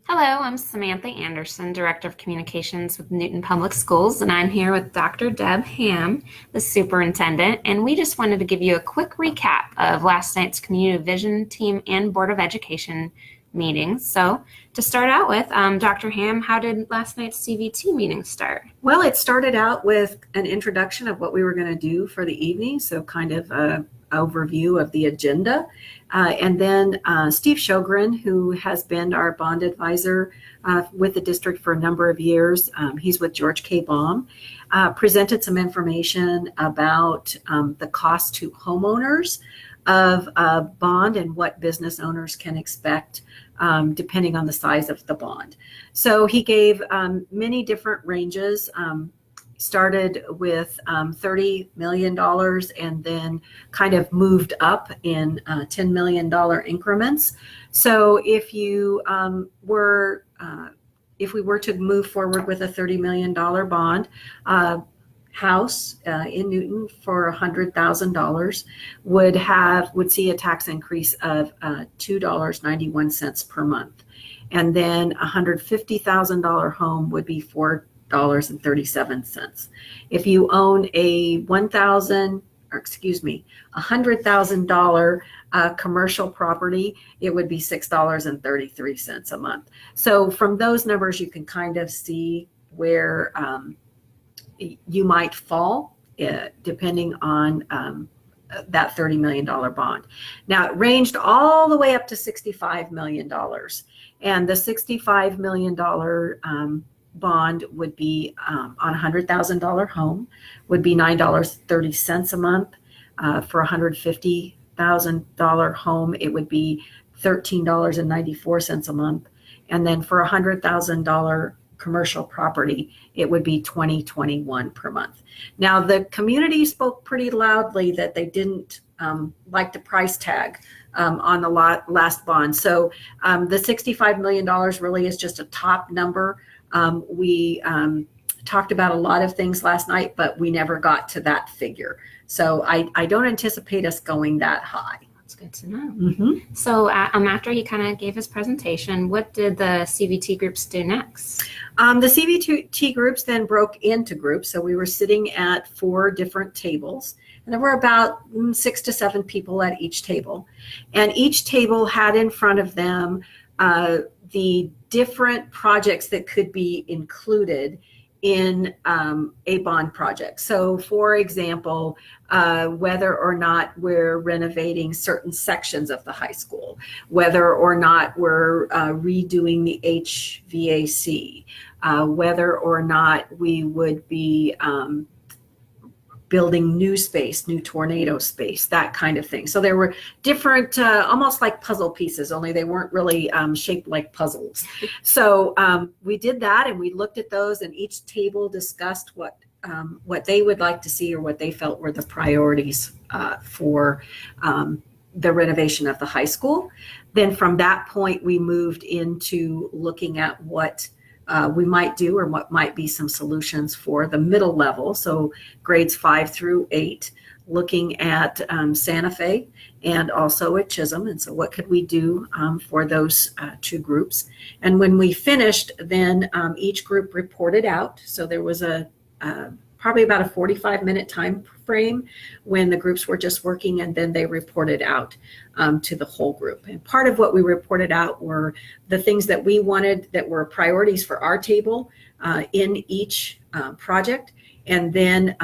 Hello, I'm Samantha Anderson, Director of Communications with Newton Public Schools, and I'm here with Dr. Deb Ham, the Superintendent, and we just wanted to give you a quick recap of last night's Community Vision Team and Board of Education meetings. So to start out with, Dr. Ham, how did last night's CVT meeting start? Well, it started out with an introduction of what we were going to do for the evening, so kind of an overview of the agenda. And then Steve Sjogren, who has been our bond advisor with the district for a number of years, he's with George K. Baum, presented some information about the cost to homeowners of a bond and what business owners can expect depending on the size of the bond. So he gave many different ranges. Started with $30 million and then kind of moved up in $10 million increments. So if you if we were to move forward with a $30 million bond, house in Newton for $100,000 would see a tax increase of $2.91 per month, and then a $150,000 home would be $4.37. If you own a $100,000 commercial property, it would be $6.33 a month. So from those numbers, you can kind of see where you might fall depending on that $30 million bond. Now, it ranged all the way up to $65 million. And the $65 million bond would be on a $100,000 home, would be $9.30 a month. For a $150,000 home, it would be $13.94 a month. And then for a $100,000 commercial property, it would be $20.21 per month. Now, the community spoke pretty loudly that they didn't like the price tag on the last bond. So the $65 million really is just a top number. We talked about a lot of things last night, but we never got to that figure. So I don't anticipate us going that high. That's good to know. Mm-hmm. So after he kind of gave his presentation, what did the CVT groups do next? The CVT groups then broke into groups. So we were sitting at 4 different tables, and there were about 6 to 7 people at each table. And each table had in front of them the different projects that could be included in a bond project. So for example, whether or not we're renovating certain sections of the high school, whether or not we're redoing the HVAC, whether or not we would be building new space, new tornado space, that kind of thing. So there were different, almost like puzzle pieces, only they weren't really shaped like puzzles. So we did that, and we looked at those, and each table discussed what they would like to see or what they felt were the priorities for the renovation of the high school. Then from that point, we moved into looking at what we might do or what might be some solutions for the middle level. So grades 5 through 8, looking at Santa Fe and also at Chisholm. And so what could we do for those 2 groups? And when we finished, then each group reported out. So there was probably about a 45-minute time frame when the groups were just working, and then they reported out to the whole group. And part of what we reported out were the things that we wanted that were priorities for our table in each project, and then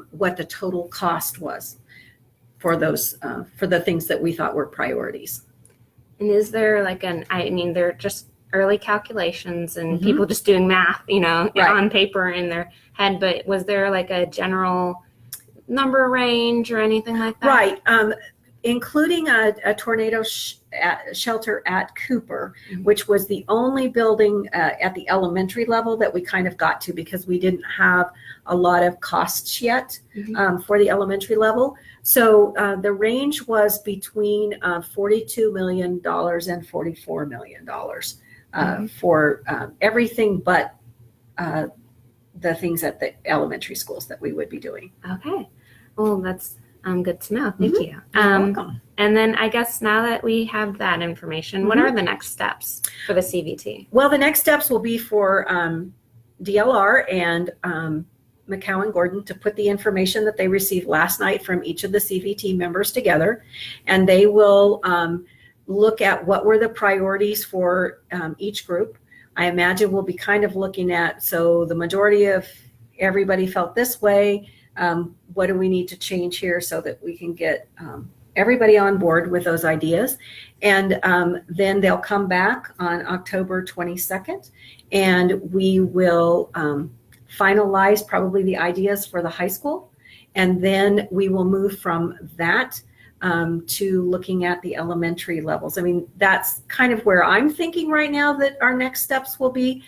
what the total cost was for those for the things that we thought were priorities. And is there like they're just early calculations and mm-hmm. people just doing math, right. on paper in their head, but was there like a general number range or anything like that? Right. Including a tornado shelter at Cooper, mm-hmm. which was the only building at the elementary level that we kind of got to because we didn't have a lot of costs yet mm-hmm. For the elementary level. So the range was between $42 million and $44 million mm-hmm. For everything but the things at the elementary schools that we would be doing. Okay. Well, that's good to know. Thank mm-hmm. you. You're welcome. And then I guess now that we have that information, what are the next steps for the CVT? Well, the next steps will be for DLR and McCow and Gordon to put the information that they received last night from each of the CVT members together, and they will look at what were the priorities for each group. I imagine we'll be kind of looking at, so the majority of everybody felt this way. What do we need to change here so that we can get everybody on board with those ideas? And then they'll come back on October 22nd, and we will finalize probably the ideas for the high school. And then we will move from that to looking at the elementary levels. I mean, that's kind of where I'm thinking right now that our next steps will be,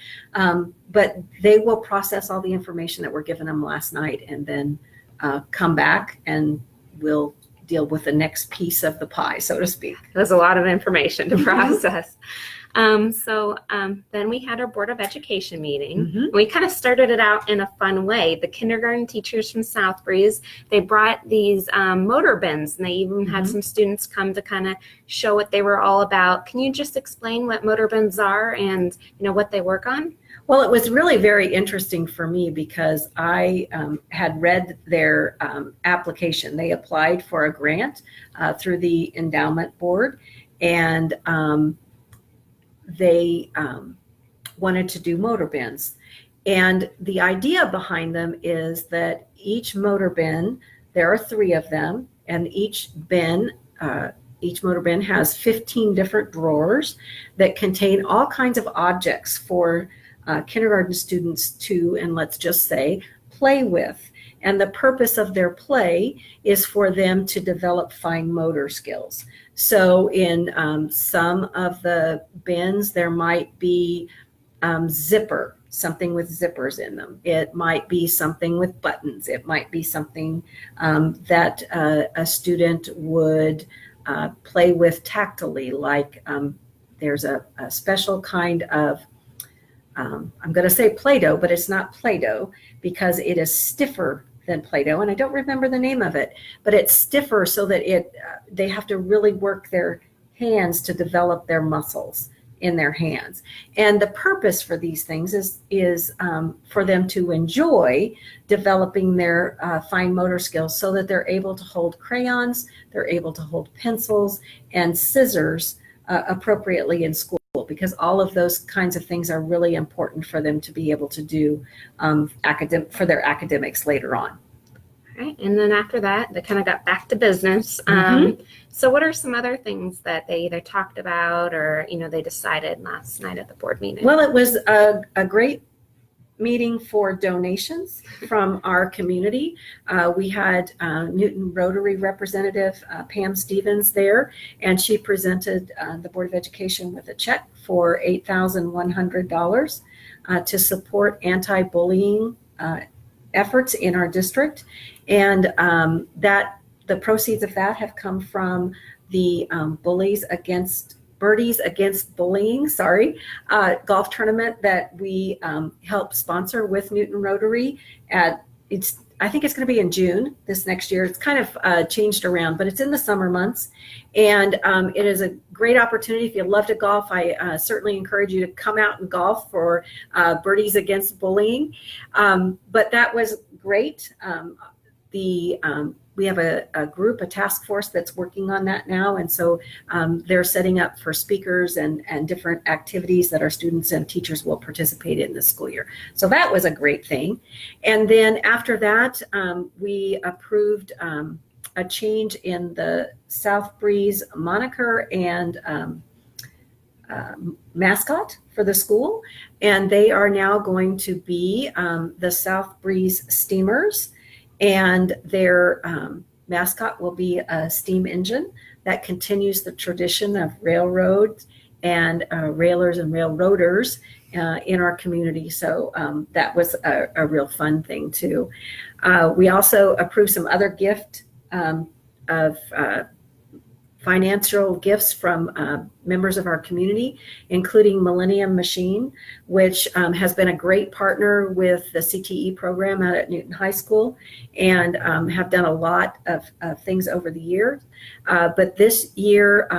but they will process all the information that we're giving them last night and then come back and we'll deal with the next piece of the pie, so to speak. There's a lot of information to process. Then we had our Board of Education meeting. We kind of started it out in a fun way. The kindergarten teachers from South Breeze, they brought these motor bins, and they even had some students come to kind of show what they were all about. Can you just explain what motor bins are and what they work on? Well, it was really very interesting for me because I had read their application. They applied for a grant through the endowment board, and they wanted to do motor bins. And the idea behind them is that each motor bin, there are 3 of them, and each motor bin has 15 different drawers that contain all kinds of objects for kindergarten students to, and let's just say, play with. And the purpose of their play is for them to develop fine motor skills. So in some of the bins, there might be something with zippers in them. It might be something with buttons. It might be something that a student would play with tactily, like there's a special kind of I'm going to say Play-Doh, but it's not Play-Doh because it is stiffer than Play-Doh, and I don't remember the name of it, but it's stiffer so that they have to really work their hands to develop their muscles in their hands. And the purpose for these things is for them to enjoy developing their fine motor skills so that they're able to hold crayons, they're able to hold pencils and scissors appropriately in school, because all of those kinds of things are really important for them to be able to do for their academics later on. All right, and then after that, they kind of got back to business. So what are some other things that they either talked about or, they decided last night at the board meeting? Well, it was a great meeting for donations from our community. We had Newton Rotary representative Pam Stevens there, and she presented the Board of Education with a check for $8,100 to support anti-bullying efforts in our district. And the proceeds of that have come from the Birdies Against Bullying, golf tournament that we help sponsor with Newton Rotary. I think it's going to be in June this next year. It's kind of changed around, but it's in the summer months. And it is a great opportunity. If you love to golf, I certainly encourage you to come out and golf for Birdies Against Bullying. But that was great. We have a group, a task force that's working on that now. And so they're setting up for speakers and different activities that our students and teachers will participate in this school year. So that was a great thing. And then after that, we approved a change in the South Breeze moniker and mascot for the school. And they are now going to be the South Breeze Steamers. And their mascot will be a steam engine that continues the tradition of railroads and railers and railroaders in our community. So that was a real fun thing too. We also approved some other gift financial gifts from members of our community, including Millennium Machine, which has been a great partner with the CTE program out at Newton High School, and have done a lot of things over the years. But this year,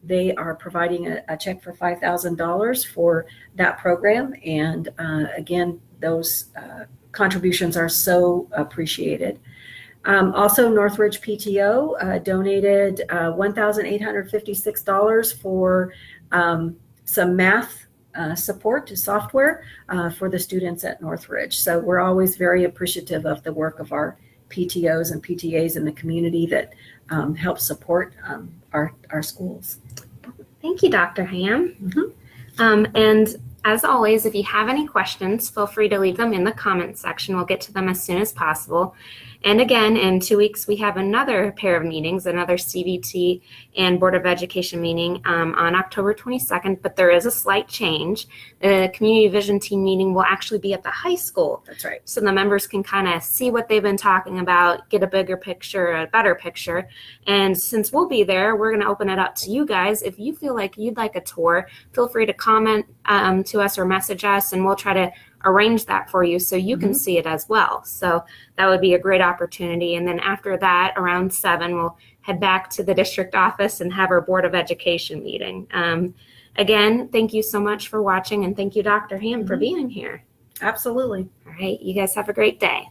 they are providing a check for $5,000 for that program. And again, those contributions are so appreciated. Also, Northridge PTO donated $1,856 for some math support to software for the students at Northridge. So we're always very appreciative of the work of our PTOs and PTAs in the community that help support our schools. Thank you, Dr. Ham. Mm-hmm. And as always, if you have any questions, feel free to leave them in the comments section. We'll get to them as soon as possible. And again, in 2 weeks, we have another pair of meetings, another CVT and Board of Education meeting on October 22nd, but there is a slight change. The Community Vision Team meeting will actually be at the high school. That's right. So the members can kind of see what they've been talking about, get a bigger picture, a better picture. And since we'll be there, we're going to open it up to you guys. If you feel like you'd like a tour, feel free to comment to us or message us, and we'll try to arrange that for you so you can see it as well. So that would be a great opportunity. And then after that, around 7, we'll head back to the district office and have our Board of Education meeting. Again, thank you so much for watching, and thank you, Dr. Ham, for being here. Absolutely. All right, you guys have a great day.